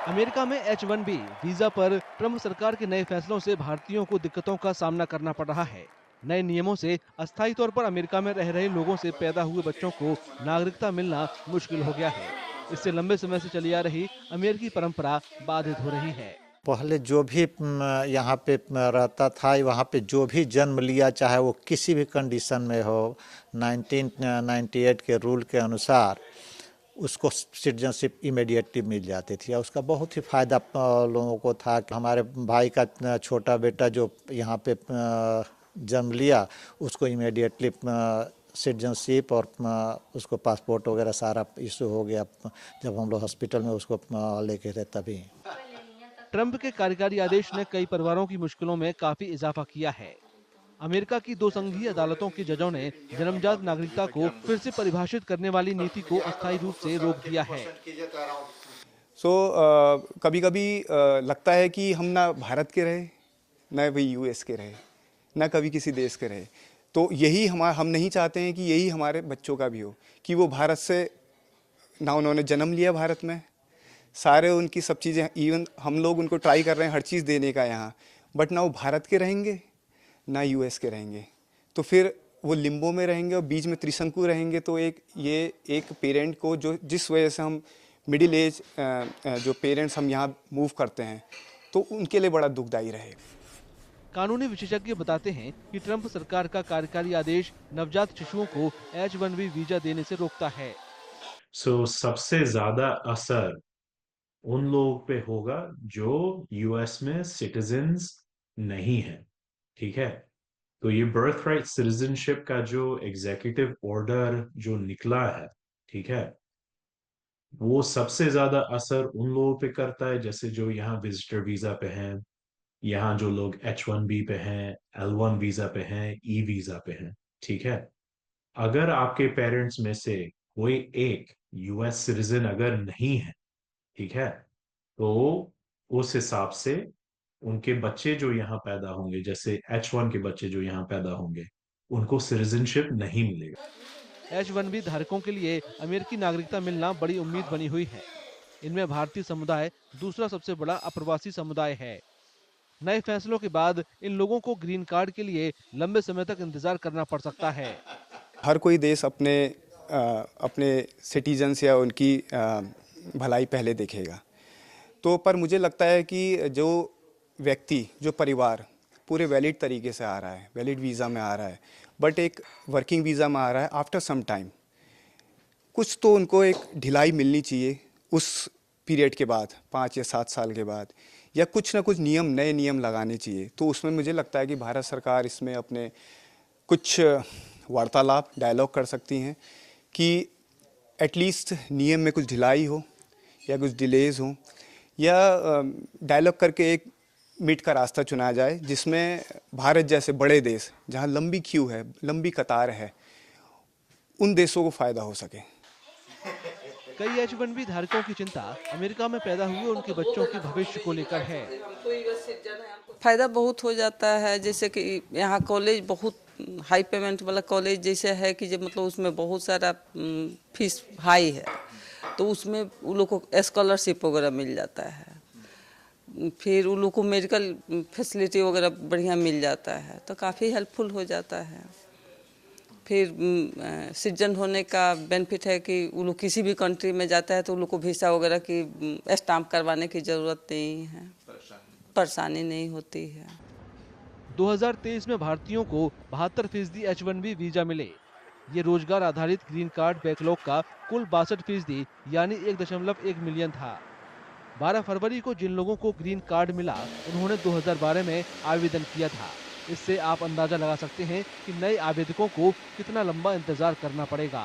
America में H-1B visa पर Trump सरकार के नए फैसलों से भारतीयों को दिक्कतों का सामना करना पड़ रहा है। नए नियमों से अस्थायी तौर पर अमेरिका में रह रहे लोगों से पैदा हुए बच्चों को नागरिकता मिलना मुश्किल हो गया है। इससे लंबे समय से चली आ रही अमेरिकी परंपरा बाधित हो रही है। पहले जो भी यहाँ पे रहता था, वहाँ पे जो भी जन्म लिया, चाहे वो किसी भी कंडीशन में हो, 1998 के रूल के अनुसार उसको सिटीजनशिप इमीडिएटली मिल जाती थी। और उसका बहुत ही फ़ायदा लोगों को था कि हमारे भाई का छोटा बेटा जो यहाँ पे जन्म लिया, उसको इमीडिएटली सिटीजनशिप और उसको पासपोर्ट वगैरह सारा इशू हो गया जब हम लोग हॉस्पिटल में उसको लेके थे तभी। ट्रंप के कार्यकारी आदेश ने कई परिवारों की मुश्किलों में काफी इजाफा किया है। अमेरिका की 2 संघीय अदालतों के जजों ने जन्मजात नागरिकता को फिर से परिभाषित करने वाली नीति को अस्थायी रूप से रोक दिया है। कभी कभी लगता है कि हम ना भारत के रहे, ना वही यूएस के रहे, ना कभी किसी देश के रहे। तो यही हम नहीं चाहते हैं कि यही हमारे बच्चों का भी हो, कि वो भारत से ना, उन्होंने जन्म लिया भारत में, सारे उनकी सब चीज़ें, इवन हम लोग उनको ट्राई कर रहे हैं हर चीज़ देने का यहाँ, बट ना वो भारत के रहेंगे ना यूएस के रहेंगे। तो फिर वो लिम्बो में रहेंगे और बीच में त्रिशंकु रहेंगे। तो एक पेरेंट को, जो जिस वजह से हम मिडिल एज जो पेरेंट्स हम यहाँ मूव करते हैं, तो उनके लिए बड़ा दुखदायी रहेगा। कानूनी विशेषज्ञ बताते हैं कि ट्रंप सरकार का कार्यकारी आदेश नवजात शिशुओं को H-1B वीजा देने से रोकता है। सबसे ज्यादा असर उन लोगों पे होगा जो यूएस में सिटीजन्स नहीं है, ठीक है। तो ये बर्थ राइट सिटीजनशिप का जो एग्जीक्यूटिव ऑर्डर जो निकला है, ठीक है, वो सबसे ज्यादा असर उन लोगों पे करता है जैसे जो यहाँ विजिटर वीजा पे हैं, यहाँ जो लोग H-1B पे हैं, L-1 वीजा पे हैं, ई वीजा पे हैं, ठीक है। अगर आपके पेरेंट्स में से कोई एक यूएस सिटीजन अगर नहीं है, ठीक है, तो उस हिसाब से उनके बच्चे जो यहाँ पैदा होंगे, जैसे H-1 के बच्चे जो यहाँ पैदा होंगे, उनको सिटीजनशिप नहीं मिलेगा। H-1B धारकों के लिए अमेरिकी नागरिकता मिलना बड़ी उम्मीद बनी हुई है। इनमें भारतीय समुदाय दूसरा सबसे बड़ा अप्रवासी समुदाय है। नए फैसलों के बाद इन लोगों को ग्रीन कार्ड के लिए लंबे समय तक इंतजार करना पड़ सकता है। हर कोई देश अपने सिटीजन्स या उनकी भलाई पहले देखेगा। तो पर मुझे लगता है कि जो व्यक्ति, जो परिवार पूरे वैलिड तरीके से आ रहा है, वैलिड वीज़ा में आ रहा है, बट एक वर्किंग वीज़ा में आ रहा है, आफ्टर सम टाइम कुछ तो उनको एक ढिलाई मिलनी चाहिए उस पीरियड के बाद, 5 या 7 साल के बाद, या कुछ ना कुछ नए नियम लगाने चाहिए। तो उसमें मुझे लगता है कि भारत सरकार इसमें अपने कुछ वार्तालाप, डायलॉग कर सकती हैं कि एटलीस्ट नियम में कुछ ढिलाई हो या कुछ डिलेज हो, या डायलॉग करके एक मीट का रास्ता चुना जाए जिसमें भारत जैसे बड़े देश, जहां लंबी क्यू है, लंबी कतार है, उन देशों को फ़ायदा हो सके। कई H-1B धारकों की चिंता अमेरिका में पैदा हुए उनके बच्चों के भविष्य को लेकर है। फायदा बहुत हो जाता है, जैसे कि यहाँ कॉलेज बहुत हाई पेमेंट वाला कॉलेज जैसे है कि जब मतलब उसमें बहुत सारा फीस हाई है, तो उसमें उन लोग को स्कॉलरशिप वगैरह मिल जाता है। फिर उन लोग को मेडिकल फैसिलिटी वगैरह बढ़िया मिल जाता है, तो काफ़ी हेल्पफुल हो जाता है। फिर सिटीजन होने का बेनिफिट है कि वो लोग किसी भी कंट्री में जाता है तो उन लोग को वीज़ा वगैरह की स्टाम्प करवाने की ज़रूरत नहीं है, परेशानी नहीं होती है। 2023 में भारतीयों को 72% H-1B वीजा मिले। ये रोजगार आधारित ग्रीन कार्ड बैकलॉग का कुल 62% यानी 1.1 मिलियन था। 12 फरवरी को जिन लोगों को ग्रीन कार्ड मिला, उन्होंने 2012 में आवेदन किया था। इससे आप अंदाजा लगा सकते हैं कि नए आवेदकों को कितना लंबा इंतजार करना पड़ेगा।